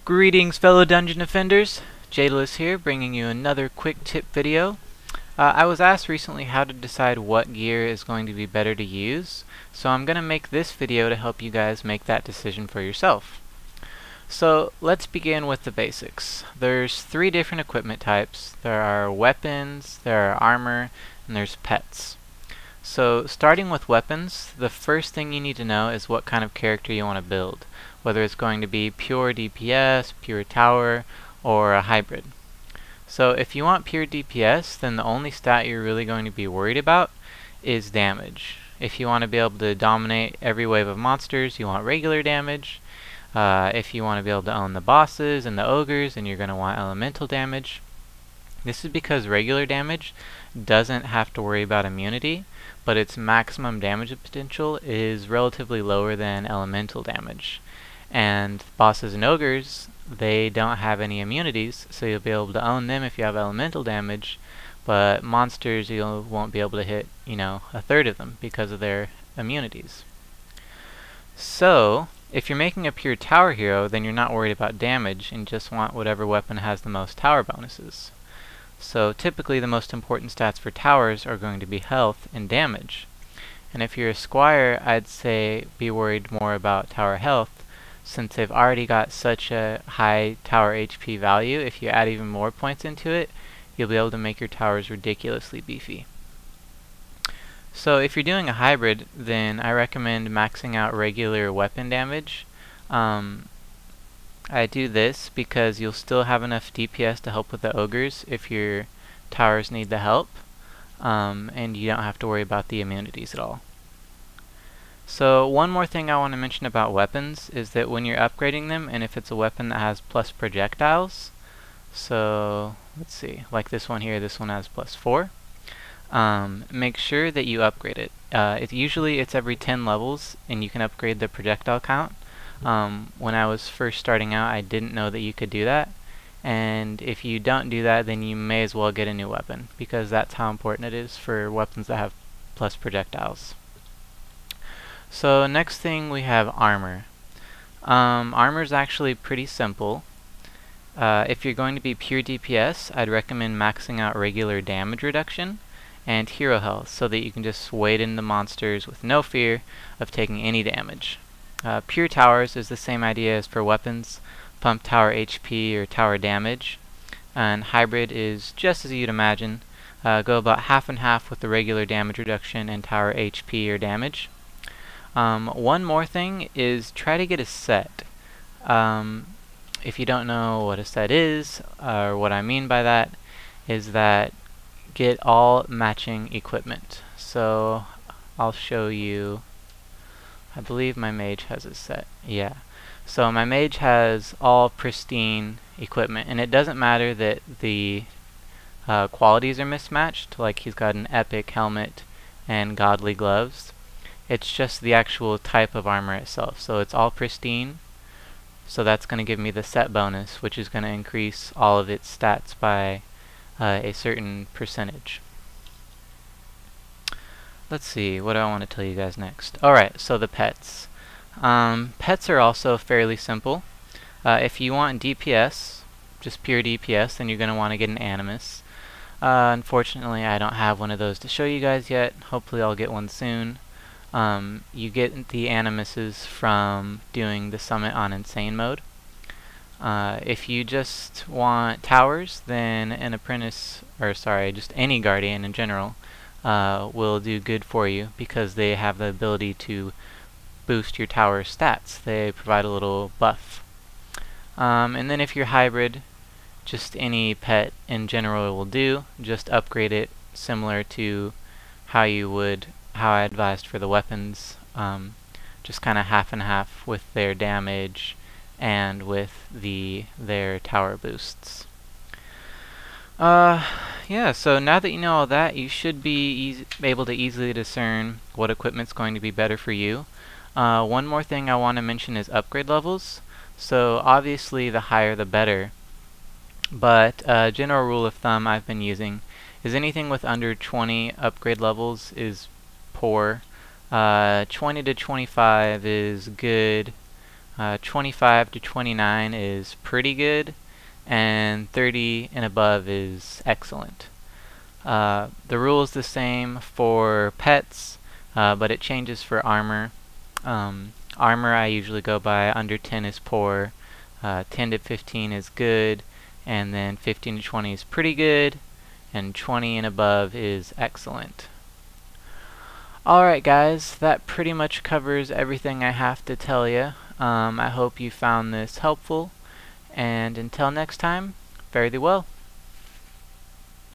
Greetings, fellow dungeon offenders. Jadalus here, bringing you another quick tip video. I was asked recently how to decide what gear is going to be better to use, so I'm going to make this video to help you guys make that decision for yourself. So let's begin with the basics. There's 3 different equipment types. There are weapons, there are armor, and there's pets. So starting with weapons, the first thing you need to know is what kind of character you want to build, whether it's going to be pure DPS, pure tower, or a hybrid. So if you want pure DPS, then the only stat you're really going to be worried about is damage. If you want to be able to dominate every wave of monsters, you want regular damage. If you want to be able to own the bosses and the ogres, then you're going to want elemental damage. This is because regular damage doesn't have to worry about immunity, but its maximum damage potential is relatively lower than elemental damage. And bosses and ogres, they don't have any immunities, so you'll be able to own them if you have elemental damage, but monsters you won't be able to hit, a third of them because of their immunities. So, if you're making a pure tower hero, then you're not worried about damage and just want whatever weapon has the most tower bonuses. So typically the most important stats for towers are going to be health and damage. And if you're a squire, I'd say be worried more about tower health, since they've already got such a high tower HP value. If you add even more points into it, you'll be able to make your towers ridiculously beefy. So if you're doing a hybrid, then I recommend maxing out regular weapon damage. I do this because you'll still have enough DPS to help with the ogres if your towers need the help, and you don't have to worry about the immunities at all. So one more thing I want to mention about weapons is that when you're upgrading them, and if it's a weapon that has plus projectiles, so let's see, like this one here, this one has +4, make sure that you upgrade it. Usually it's every 10 levels and you can upgrade the projectile count. When I was first starting out, I didn't know that you could do that, and if you don't do that, then you may as well get a new weapon, because that's how important it is for weapons that have plus projectiles. So next thing we have armor. Armor is actually pretty simple. If you're going to be pure DPS, I'd recommend maxing out regular damage reduction and hero health, so that you can just wade into monsters with no fear of taking any damage. Pure towers is the same idea as for weapons, pump tower HP or tower damage, and hybrid is just as you'd imagine. Go about half and half with the regular damage reduction and tower HP or damage. One more thing is try to get a set. If you don't know what a set is, or what I mean by that, is that get all matching equipment. So I'll show you. I believe my mage has a set. Yeah. So my mage has all pristine equipment, and it doesn't matter that the qualities are mismatched, like he's got an epic helmet and godly gloves. It's just the actual type of armor itself. So it's all pristine, so that's going to give me the set bonus, which is going to increase all of its stats by a certain percentage. Let's see, what do I want to tell you guys next? Alright, so the pets. Pets are also fairly simple. If you want DPS, just pure DPS, then you're going to want to get an Animus. Unfortunately, I don't have one of those to show you guys yet. Hopefully I'll get one soon. You get the Animuses from doing the summit on Insane mode. If you just want towers, then an apprentice, or sorry, just any guardian in general, will do good for you, because they have the ability to boost your tower stats. They provide a little buff. And then if you're hybrid, just any pet in general will do. Just upgrade it similar to how I advised for the weapons. Just kind of half and half with their damage and with their tower boosts. Yeah, so now that you know all that, you should be able to easily discern what equipment's going to be better for you. One more thing I want to mention is upgrade levels. So obviously the higher the better, but a general rule of thumb I've been using is anything with under 20 upgrade levels is poor. 20 to 25 is good. 25 to 29 is pretty good. And 30 and above is excellent. The rule is the same for pets, but it changes for armor. Armor I usually go by under 10 is poor, 10 to 15 is good, and then 15 to 20 is pretty good, and 20 and above is excellent. Alright guys, that pretty much covers everything I have to tell you. I hope you found this helpful, and until next time, fare thee well.